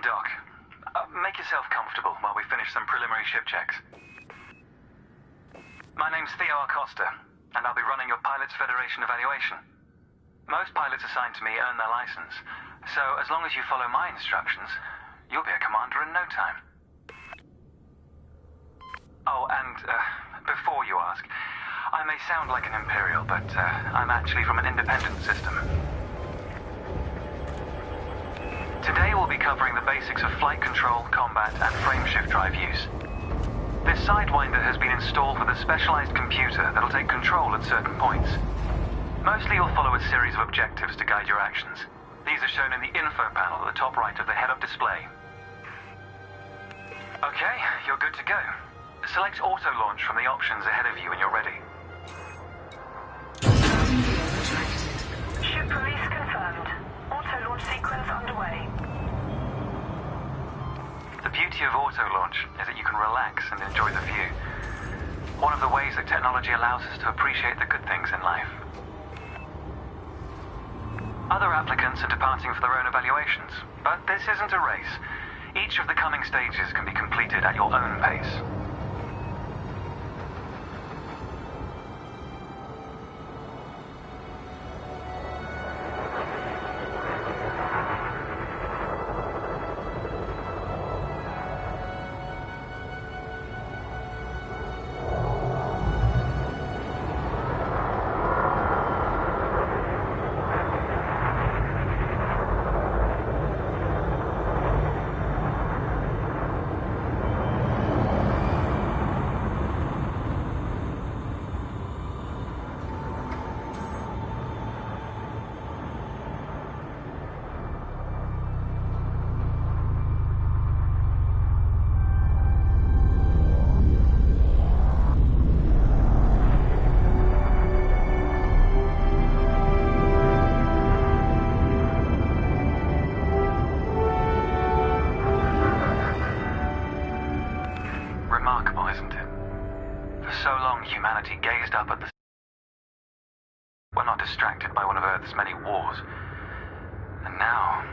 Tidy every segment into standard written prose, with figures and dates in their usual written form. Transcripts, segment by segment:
Doc. Make yourself comfortable while we finish some preliminary ship checks. My name's Theo Acosta, and I'll be running your Pilots Federation evaluation. Most pilots assigned to me earn their license, so as long as you follow my instructions, you'll be a commander in no time. Oh, and before you ask, I may sound like an Imperial, but I'm actually from an independent system. Today we'll be covering the basics of flight control, combat, and frameshift drive use. This Sidewinder has been installed with a specialized computer that'll take control at certain points. Mostly you'll follow a series of objectives to guide your actions. These are shown in the info panel at the top right of the head-up display. Okay, you're good to go. Select auto launch from the options ahead of you when you're ready. Ship release confirmed. Auto launch sequence underway. The beauty of auto launch is that you can relax and enjoy the view. One of the ways that technology allows us to appreciate the good things in life. Other applicants are departing for their own evaluations, but this isn't a race. Each of the coming stages can be completed at your own pace. Humanity gazed up at the... We're not distracted by one of Earth's many wars. And now,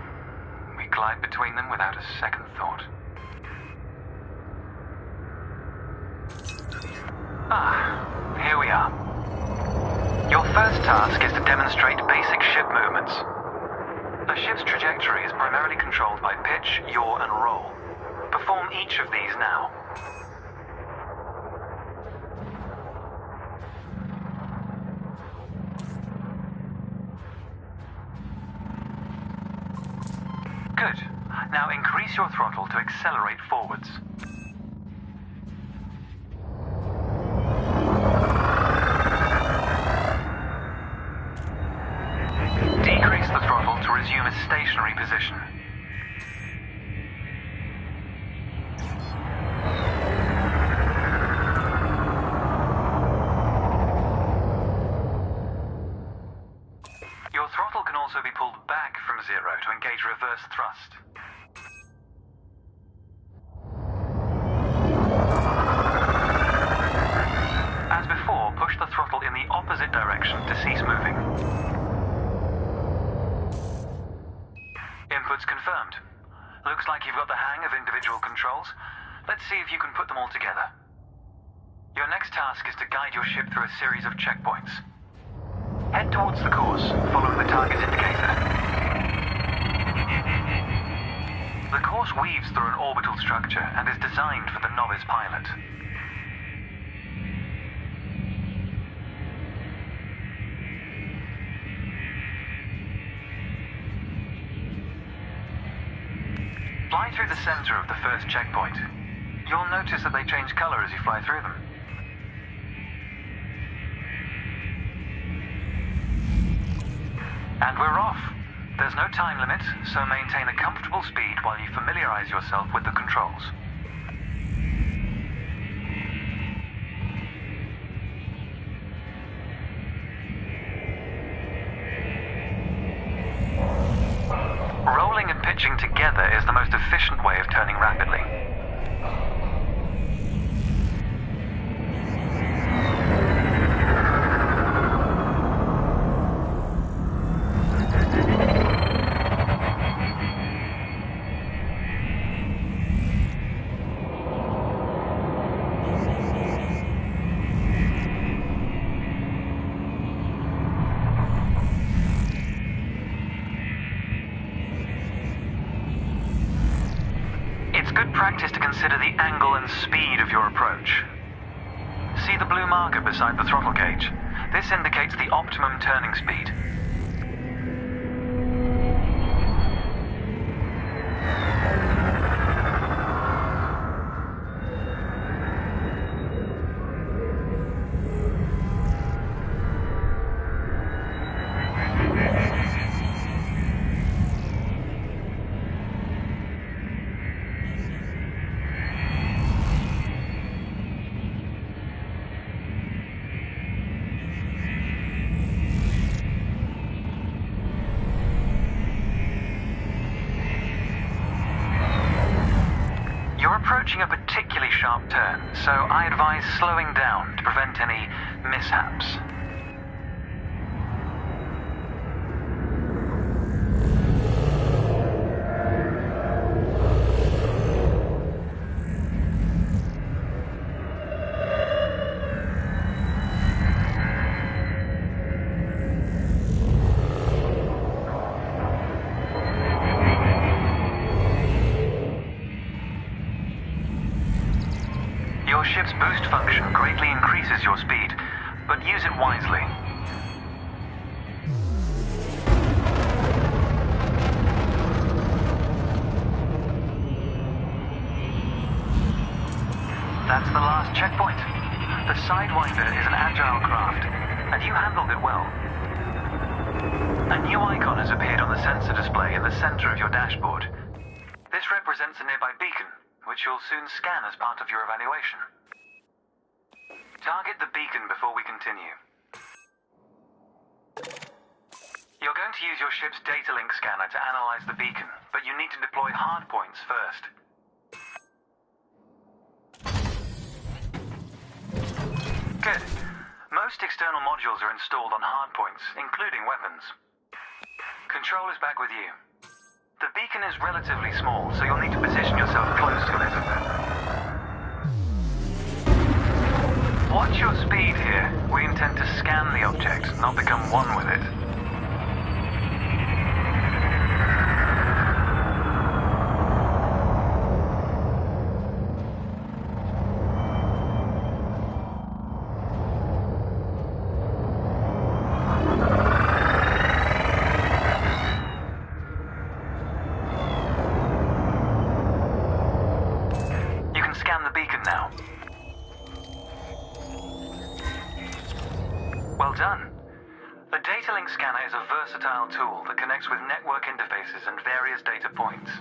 we glide between them without a second thought. Here we are. Your first task is to demonstrate basic ship movements. A ship's trajectory is primarily controlled by pitch, yaw, and roll. Perform each of these now. Good. Now increase your throttle to accelerate forwards. Decrease the throttle to resume a stationary position. Your throttle can also be pulled back from zero to engage reverse thrust. As before, push the throttle in the opposite direction to cease moving. Inputs confirmed. Looks like you've got the hang of individual controls. Let's see if you can put them all together. Your next task is to guide your ship through a series of checkpoints. Head towards the course, following the target indicator. The course weaves through an orbital structure and is designed for the novice pilot. Fly through the center of the first checkpoint. You'll notice that they change color as you fly through them. And we're off. There's no time limit, so maintain a comfortable speed while you familiarize yourself with the controls. Rolling and pitching together is the most efficient way of turning rapidly. practice to consider the angle and speed of your approach. See the blue marker beside the throttle gauge? This indicates the optimum turning speed. Approaching a particularly sharp turn, so I advise slowing down to prevent any mishaps. Your ship's boost function greatly increases your speed, but use it wisely. That's the last checkpoint. The Sidewinder is an agile craft, and you handled it well. A new icon has appeared on the sensor display in the center of your dashboard. This represents a nearby beacon, which you'll soon scan as part of your evaluation. Target the beacon before we continue. You're going to use your ship's data link scanner to analyze the beacon, but you need to deploy hardpoints first. Good. Most external modules are installed on hardpoints, including weapons. Control is back with you. The beacon is relatively small, so you'll need to position yourself close to it. Watch your speed here. We intend to scan the object, not become one with it. Scan the beacon now. Well done. The data link scanner is a versatile tool that connects with network interfaces and various data points.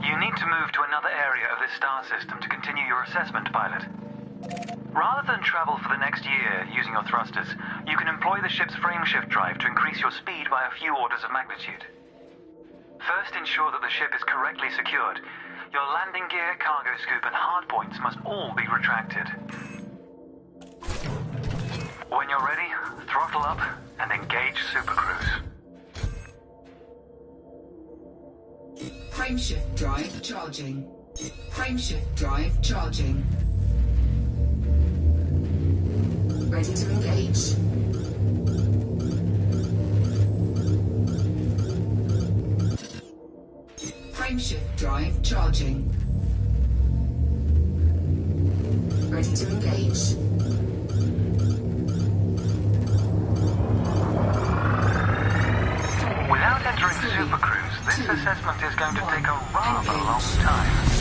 You need to move to another area of this star system to continue your assessment, pilot. Rather than travel for the next year using your thrusters, you can employ the ship's frameshift drive to increase your speed by a few orders of magnitude. First, ensure that the ship is correctly secured. Your landing gear, cargo scoop, and hardpoints must all be retracted. When you're ready, throttle up and engage Super Cruise. Frameshift drive charging. Frameshift drive charging. Ready to engage. Frameshift drive charging. Ready to engage. Without entering Super Cruise, this assessment is going to take a rather long time.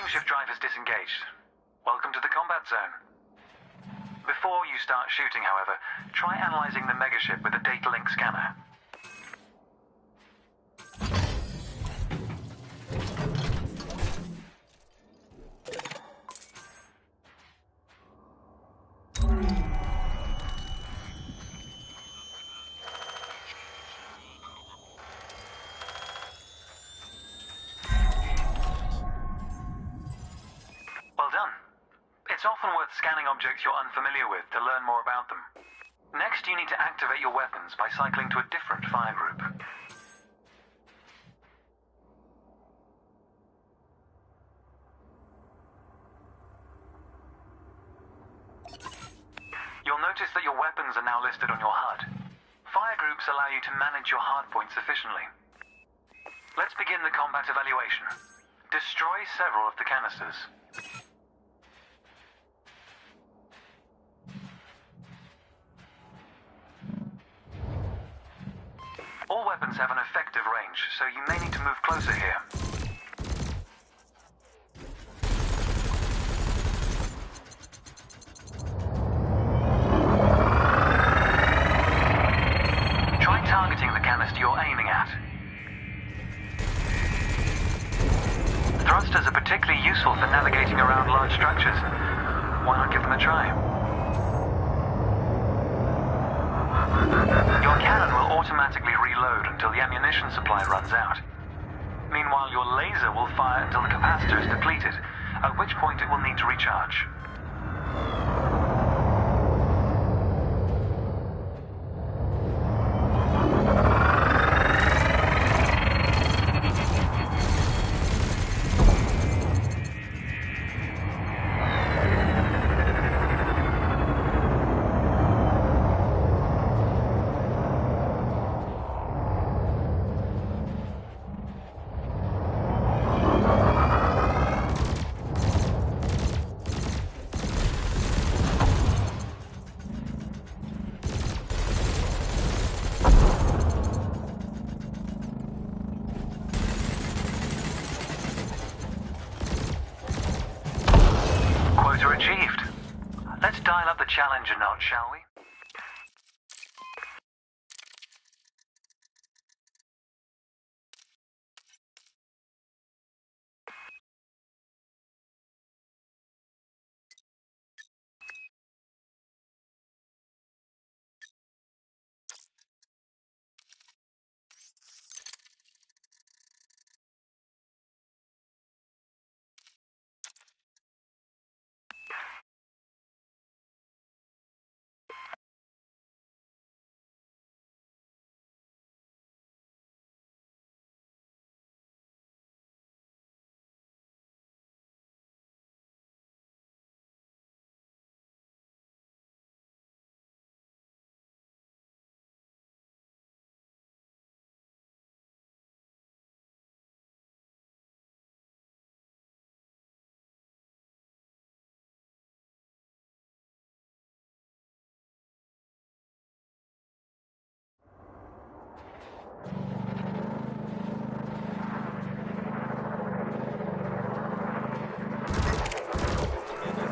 Frameshift drive is disengaged. Welcome to the combat zone. Before you start shooting, however, try analyzing the megaship with a data link scanner. Well done. It's often worth scanning objects you're unfamiliar with to learn more about them. Next, you need to activate your weapons by cycling to a different fire group. You'll notice that your weapons are now listed on your HUD. Fire groups allow you to manage your hardpoints efficiently. Let's begin the combat evaluation. Destroy several of the canisters. All weapons have an effective range, so you may need to move closer here. Try targeting the canister you're aiming at. Thrusters are particularly useful for navigating around large structures. Why not give them a try? Your cannon will automatically reload until the ammunition supply runs out. Meanwhile, your laser will fire until the capacitor is depleted, at which point it will need to recharge. Quota achieved. Let's dial up the challenge a notch, shall we?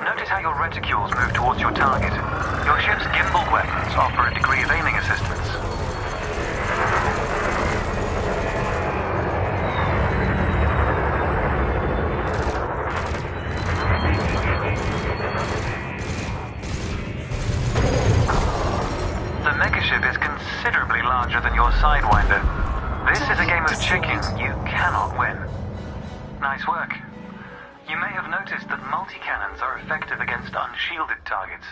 Notice how your reticules move towards your target. Your ship's gimbal weapons offer a degree of aiming assistance. The megaship is considerably larger than your Sidewinder. This is a game of chicken you cannot win. Nice work. You may have noticed that multi-cannons are effective against unshielded targets.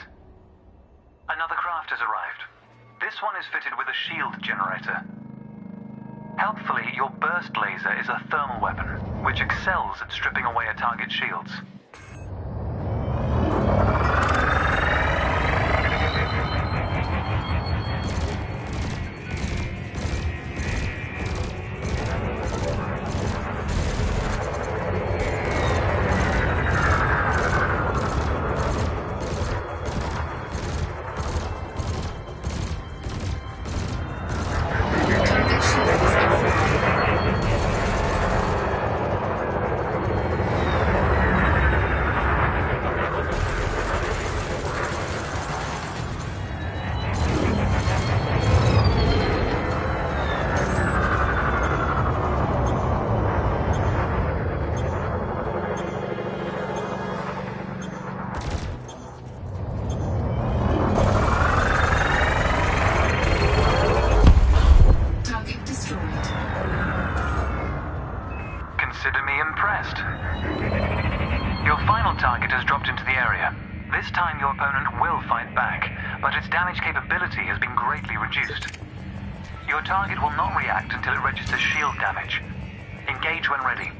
Another craft has arrived. This one is fitted with a shield generator. Helpfully, your burst laser is a thermal weapon, which excels at stripping away a target's shields. area. This time your opponent will fight back, but its damage capability has been greatly reduced. Your target will not react until it registers shield damage. Engage when ready.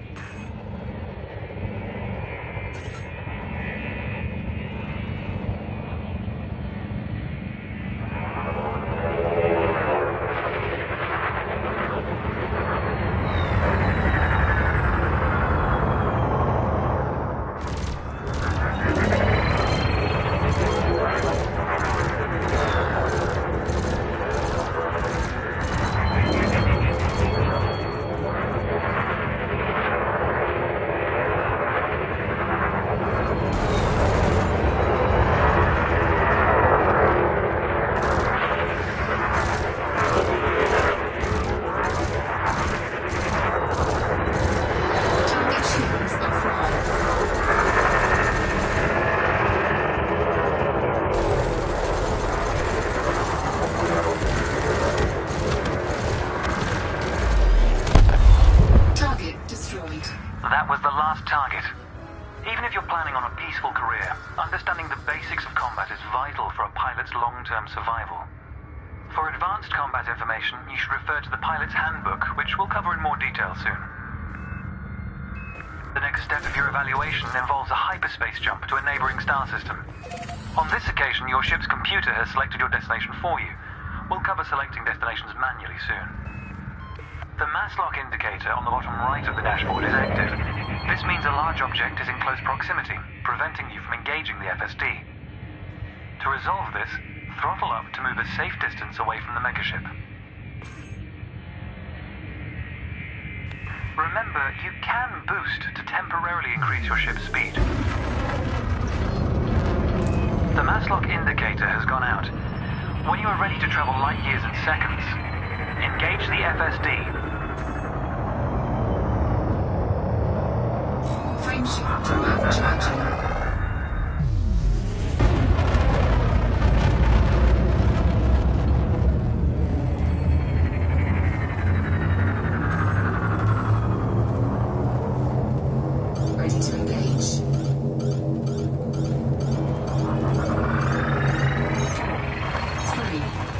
That was the last target. Even if you're planning on a peaceful career, understanding the basics of combat is vital for a pilot's long-term survival. For advanced combat information, you should refer to the pilot's handbook, which we'll cover in more detail soon. The next step of your evaluation involves a hyperspace jump to a neighboring star system. On this occasion, your ship's computer has selected your destination for you. We'll cover selecting destinations manually soon. The mass lock indicator on the bottom right of the dashboard is active. This means a large object is in close proximity, preventing you from engaging the FSD. To resolve this, throttle up to move a safe distance away from the megaship. Remember, you can boost to temporarily increase your ship's speed. The mass lock indicator has gone out. When you are ready to travel light years in seconds, engage the FSD. Frameshift drive charging. Ready to engage. 3, 2, 1, engage.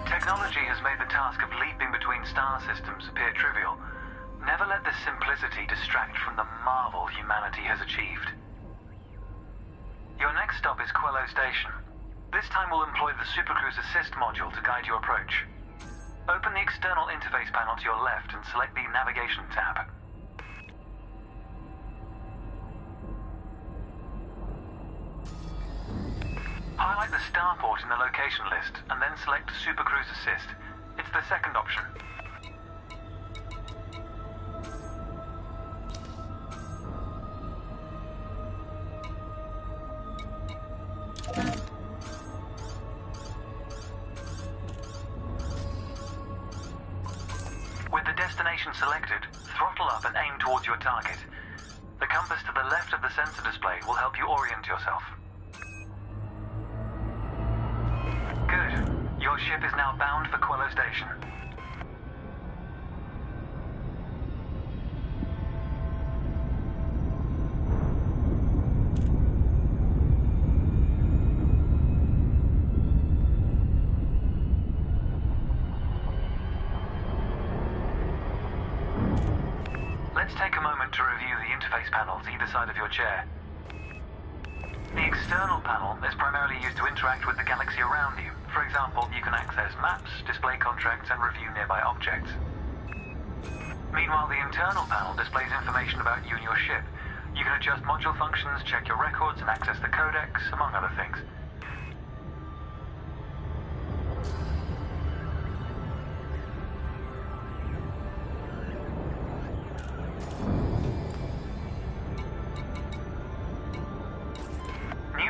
Technology has made the task of leaping between star systems appear trivial. Never let this simplicity distract from the marvel humanity has achieved. Your next stop is Quello Station. This time we'll employ the Supercruise Assist module to guide your approach. Open the external interface panel to your left and select the Navigation tab. Highlight the starport in the location list, and then select Supercruise Assist. It's the second option. With the destination selected, throttle up and aim towards your target. The compass to the left of the sensor display will help you orient yourself. Good. Your ship is now bound for Quello Station. Let's take a moment to review the interface panels either side of your chair. The external panel is primarily used to interact with the galaxy around you. For example, you can access maps, display contracts, and review nearby objects. Meanwhile, the internal panel displays information about you and your ship. You can adjust module functions, check your records, and access the codex, among other things.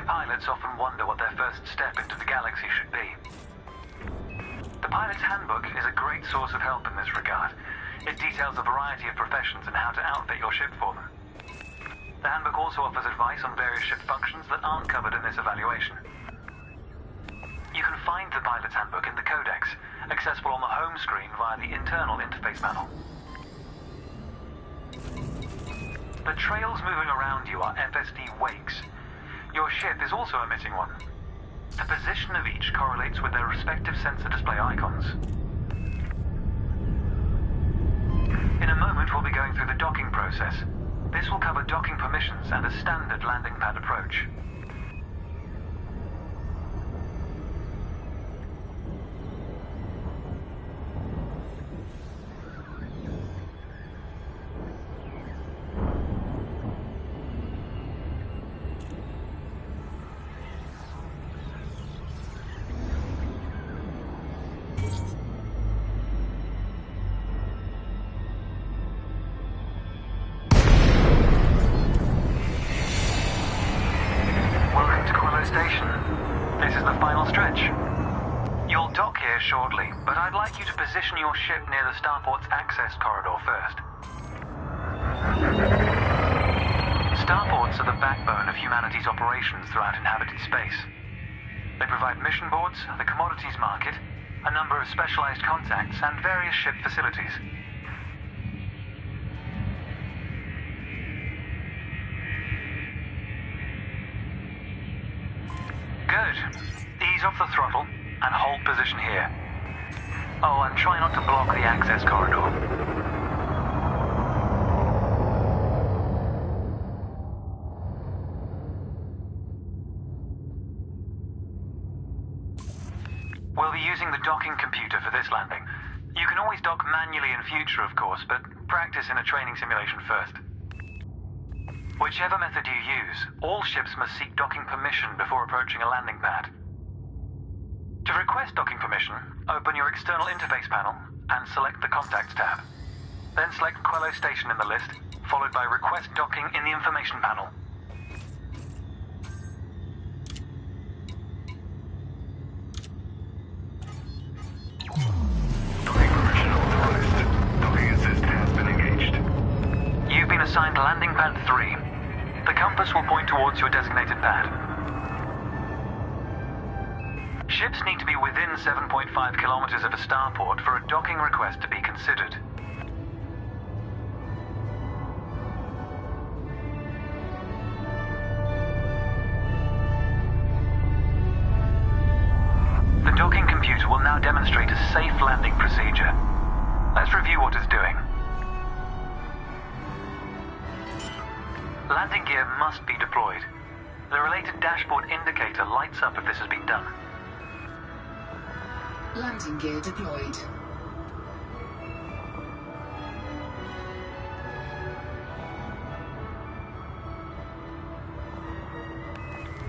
Pilots often wonder what their first step into the galaxy should be. pilot's handbook is a great source of help in this regard. It details a variety of professions and how to outfit your ship for them. The handbook also offers advice on various ship functions that aren't covered in this evaluation. You can find the pilot's handbook in the Codex, accessible on the home screen via the internal interface panel. The trails moving around you are FSD wakes. Your ship is also emitting one. The position of each correlates with their respective sensor display icons. In a moment, we'll be going through the docking process. This will cover docking permissions and a standard landing pad approach. Station. This is the final stretch. You'll dock here shortly, but I'd like you to position your ship near the starport's access corridor first. Starports are the backbone of humanity's operations throughout inhabited space. They provide mission boards, the commodities market, a number of specialized contacts, and various ship facilities. Good. Ease off the throttle and hold position here. Oh, and try not to block the access corridor. We'll be using the docking computer for this landing. You can always dock manually in future, of course, but practice in a training simulation first. Whichever method you use, all ships must seek docking permission before approaching a landing pad. To request docking permission, open your external interface panel and select the Contacts tab. Then select Quello Station in the list, followed by Request Docking in the information panel. Docking permission authorized. Docking assist has been engaged. You've been assigned Landing Pad 3. The compass will point towards your designated pad. Ships need to be within 7.5 kilometers of a starport for a docking request to be considered. The docking computer will now demonstrate a safe landing procedure. Let's review what it's doing. Landing gear must be deployed. The related dashboard indicator lights up if this has been done. Landing gear deployed.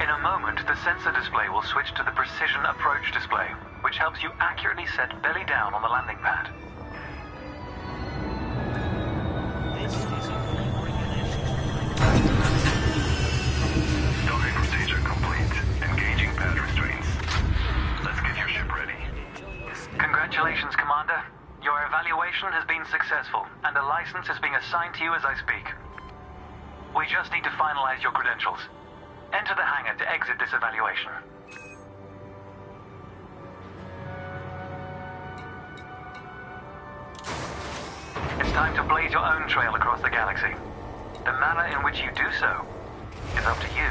In a moment, the sensor display will switch to the precision approach display, which helps you accurately set belly down on the landing pad. Docking procedure complete. Engaging pad restraints. Let's get your ship ready. Congratulations, Commander. Your evaluation has been successful, and a license is being assigned to you as I speak. We just need to finalize your credentials. Enter the hangar to exit this evaluation. It's time to blaze your own trail across the galaxy. The manner in which you do so is up to you.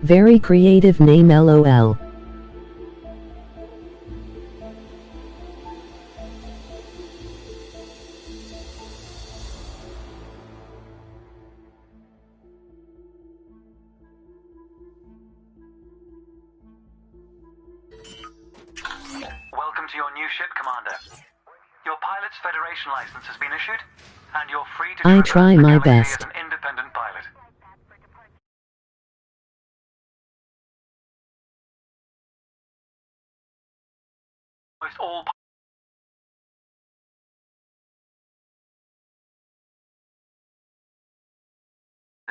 Very creative name, LOL. Welcome to your new ship, Commander. Your pilot's Federation license has been issued, and you're free to I traverse try the my galaxy best. as an independent pilot. Almost all the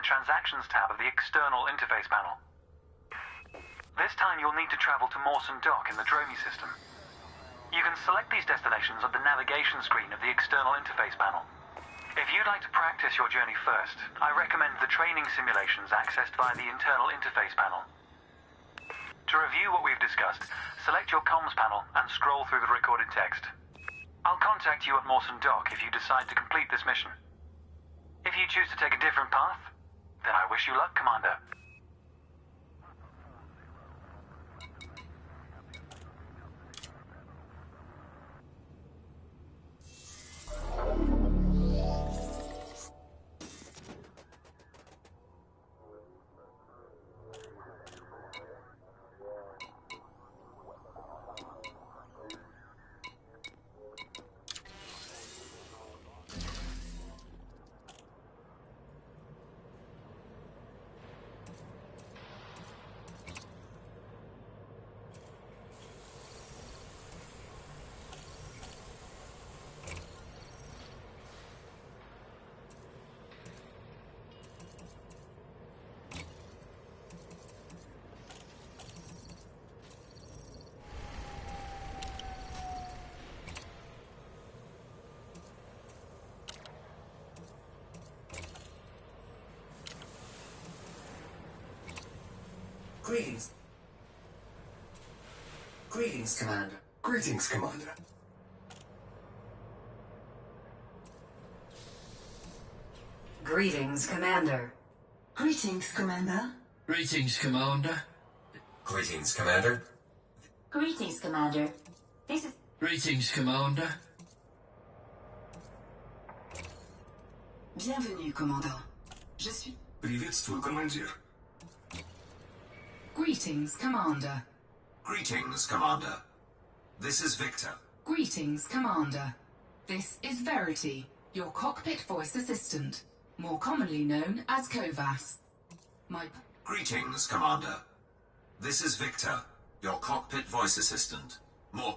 Transactions tab of the external interface panel. This time you'll need to travel to Mawson Dock in the Dromi system. You can select these destinations on the navigation screen of the external interface panel. If you'd like to practice your journey first, I recommend the training simulations accessed via the internal interface panel. To review what we've discussed, select your comms panel and scroll through the recorded text. I'll contact you at Mawson Dock if you decide to complete this mission. If you choose to take a different path, then I wish you luck, Commander. Greetings. Greetings, Commander. Greetings, Commander. Greetings, Commander. Greetings, Commander. Greetings, Commander. Greetings, Commander. Greetings, Commander. This is... Greetings, Commander. Bienvenue, Commandant. Je suis... Приветствую, командир. Greetings, Commander. Greetings, Commander. This is Victor. Greetings, Commander. This is Verity, your cockpit voice assistant, more commonly known as Kovas. Greetings, Commander. This is Victor, your cockpit voice assistant, more